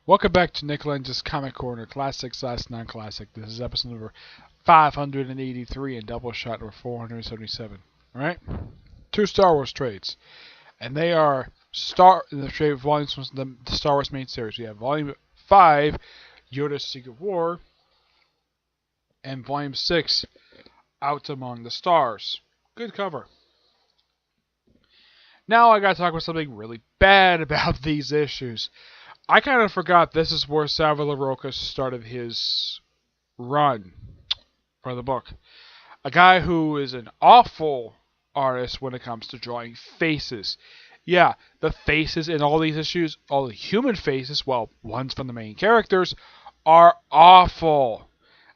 Welcome back to Nick Lenz's Comic Corner, Classic slash Non-Classic. This is episode number 583 and Doubleshot number 477. Alright? Two Star Wars trades. And they are the trade volumes from the Star Wars main series. We have Volume 5, Yoda's Secret War, and Volume 6, Out Among the Stars. Good cover. Now I gotta talk about something really bad about these issues. I kind of forgot this is where Salvador Roca started his run for the book. A guy who is an awful artist when it comes to drawing faces. Yeah, the faces in all these issues, all the human faces, well, ones from the main characters, are awful.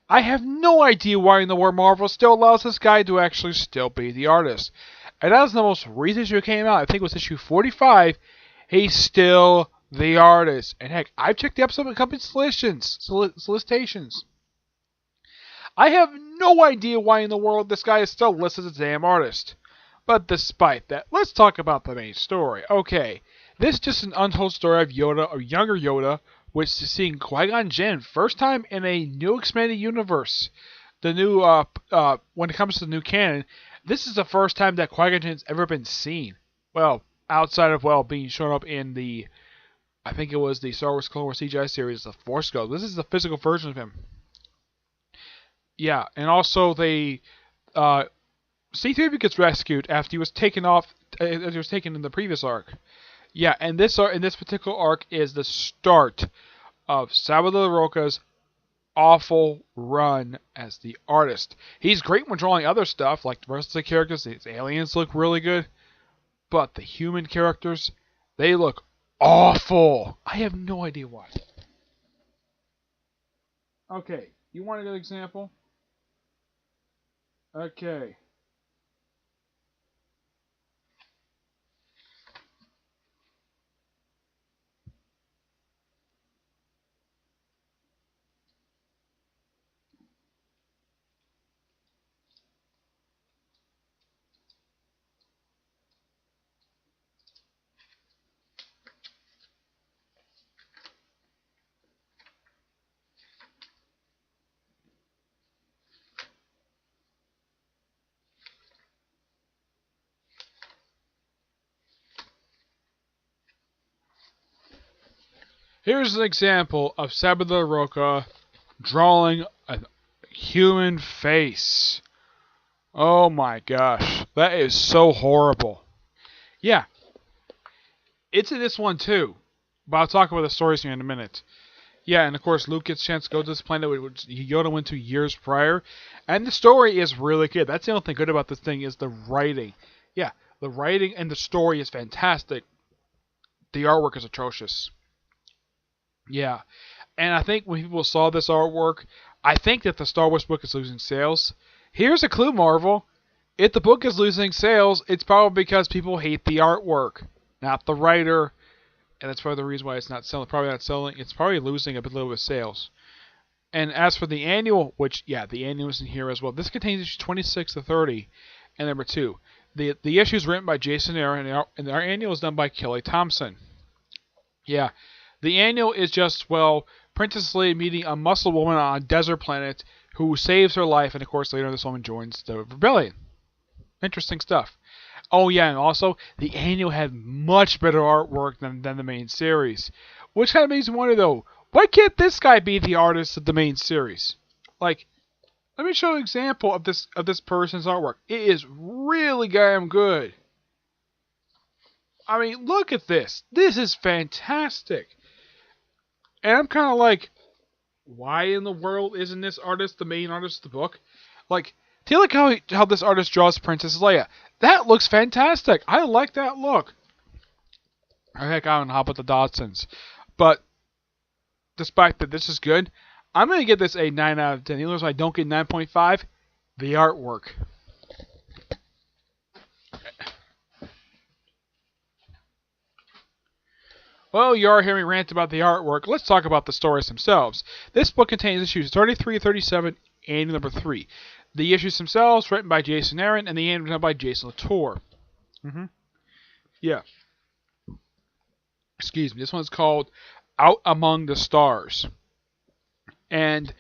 I have no idea why in the world Marvel still allows this guy to actually still be the artist. And that was the most recent issue that came out. I think it was issue 45. He's still the artist. And heck, I've checked the episode of company solicitations. I have no idea why in the world this guy is still listed as a damn artist. But despite that, let's talk about the main story. Okay, this is just an untold story of Yoda, or younger Yoda, which is seeing Qui-Gon Jinn first time in a new expanded universe. The new, when it comes to the new canon, this is the first time that Qui-Gon Jinn's ever been seen. Well, outside of, being shown up in the, I think it was the Star Wars Clone Wars CGI series, The Force Ghost. This is the physical version of him. Yeah, and also C-3PO gets rescued after he was taken off, as he was taken in the previous arc. Yeah, and this particular arc is the start of Salvador Roca's awful run as the artist. He's great when drawing other stuff, like the rest of the characters. His aliens look really good, but the human characters, they look awful. I have no idea why. Okay, you want a good example? Okay. Here's an example of Salvador Roca drawing a human face. Oh my gosh, that is so horrible. Yeah, it's in this one too, but I'll talk about the stories here in a minute. Yeah, and of course Luke gets a chance to go to this planet which Yoda went to years prior, and the story is really good. That's the only thing good about this thing is the writing. Yeah, the writing and the story is fantastic. The artwork is atrocious. Yeah, and I think when people saw this artwork, I think that the Star Wars book is losing sales. Here's a clue, Marvel. If the book is losing sales, it's probably because people hate the artwork, not the writer, and that's probably the reason why it's not selling. Probably not selling. It's probably losing a little bit of sales. And as for the annual, which, yeah, the annual is in here as well. This contains issues 26 to 30, and number 2. The issue is written by Jason Aaron, and our annual is done by Kelly Thompson. Yeah. The annual is just, Princess Leia meeting a muscle woman on a desert planet who saves her life, and of course later this woman joins the rebellion. Interesting stuff. Oh yeah, and also, the annual had much better artwork than the main series. Which kind of makes me wonder though, why can't this guy be the artist of the main series? Like, let me show you an example of this person's artwork. It is really damn good. I mean, look at this. This is fantastic. And I'm kind of like, why in the world isn't this artist the main artist of the book? Like, do you like how this artist draws Princess Leia? That looks fantastic. I like that look. Or heck, I don't know how about the Dodsons. But, despite that this is good, I'm going to give this a 9 out of 10. Even though I don't get 9.5, the artwork. Well, you are hearing me rant about the artwork. Let's talk about the stories themselves. This book contains issues 33 and 37 and number 3. The issues themselves written by Jason Aaron and the end written by Jason Latour. Yeah. Excuse me. This one's called Out Among the Stars. And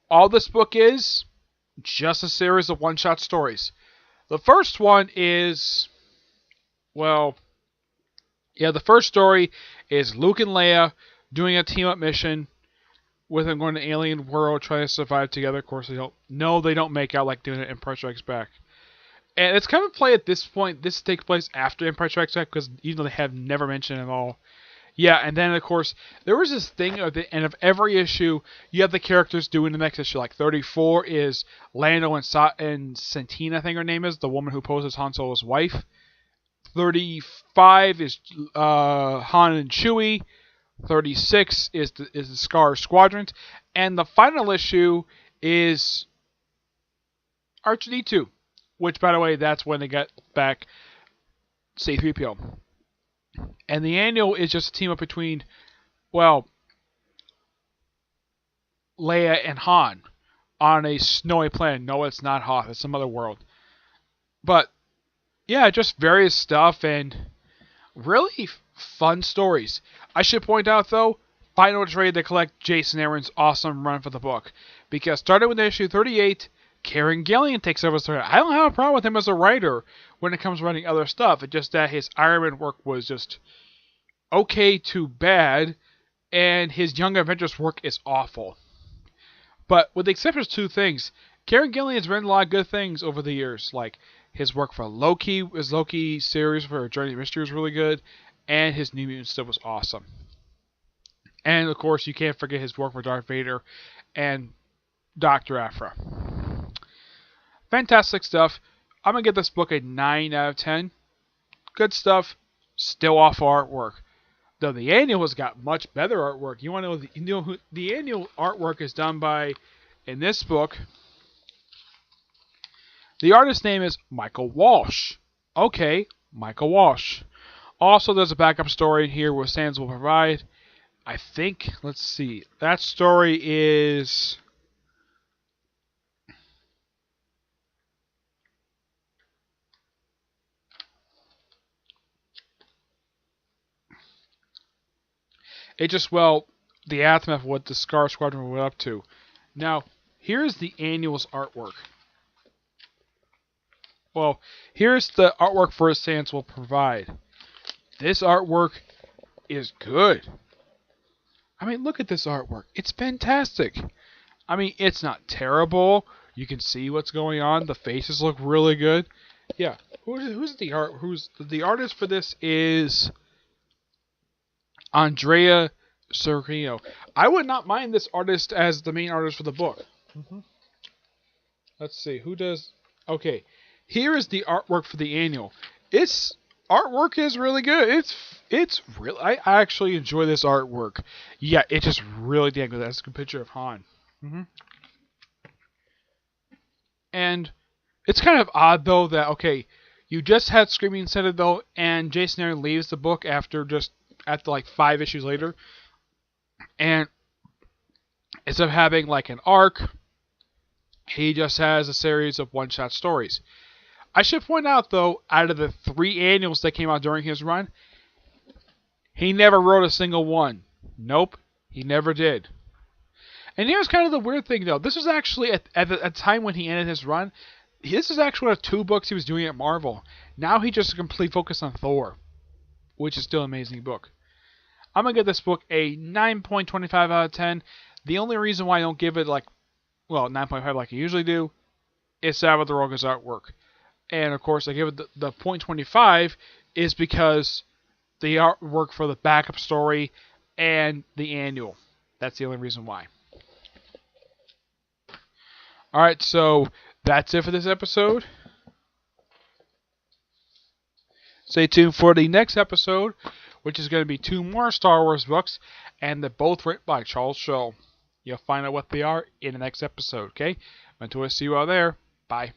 all this book is just a series of one-shot stories. The first one is, well, yeah, the first story is Luke and Leia doing a team-up mission with them going to an alien world trying to survive together. Of course, they don't make out like doing it in Empire Strikes Back. And it's kind of play at this point. This takes place after Empire Strikes Back because even though they have never mentioned it at all. Yeah, and then of course there was this thing at the end of every issue. You have the characters doing the next issue. Like 34 is Lando and Santina, I think her name is, the woman who poses Han Solo's wife. 35 is Han and Chewie. 36 is the Scar Squadron, and the final issue is R2-D2, which, by the way, that's when they got back C-3PO. And the annual is just a team up between, well, Leia and Han on a snowy planet. No, it's not Hoth. It's some other world. But, yeah, just various stuff and really fun stories. I should point out, though, Final is ready to collect Jason Aaron's awesome run for the book. Because starting with issue 38, Karen Gillian takes over the story. I don't have a problem with him as a writer when it comes to writing other stuff. It's just that his Iron Man work was just okay to bad, and his Young Avengers work is awful. But with the exception of two things, Karen Gillian's written a lot of good things over the years. Like his work for Loki, his Loki series for Journey to Mystery was really good, and his New Mutant stuff was awesome. And of course, you can't forget his work for Darth Vader and Dr. Aphra. Fantastic stuff. I'm going to give this book a 9 out of 10. Good stuff. Still off artwork. Though the annual has got much better artwork. You want to know who the annual artwork is done by in this book? The artist's name is Michael Walsh. Okay, Michael Walsh. Also, there's a backup story here where Sans will provide. I think, let's see, that story is... It just, well, the aftermath of what the Scar Squadron went up to. Now, here's the annual's artwork. Well, here's the artwork for Sans will provide. This artwork is good. I mean, look at this artwork. It's fantastic. I mean, it's not terrible. You can see what's going on. The faces look really good. Yeah. Who's the artist for this is Andrea Sorrentino. I would not mind this artist as the main artist for the book. Let's see, who does... Okay, here is the artwork for the annual. Its artwork is really good. It's really... I actually enjoy this artwork. Yeah, it's just really damn good. That's a good picture of Han. And it's kind of odd, though, that, okay, you just had Screaming Citadel, and Jason Aaron leaves the book after like 5 issues later. And instead of having like an arc, he just has a series of one-shot stories. I should point out, though, out of the 3 annuals that came out during his run, he never wrote a single one. Nope, he never did. And here's kind of the weird thing, though. This was actually, at a time when he ended his run, this is actually one of 2 books he was doing at Marvel. Now he just a complete focus on Thor, which is still an amazing book. I'm going to give this book a 9.25 out of 10. The only reason why I don't give it 9.5 like I usually do, is Salvador Roga's artwork. And of course I give it the 0.25 is because the artwork for the backup story and the annual. That's the only reason why. Alright, so that's it for this episode. Stay tuned for the next episode, which is going to be 2 more Star Wars books, and they're both written by Charles Schell. You'll find out what they are in the next episode, okay? Until I see you all there, bye.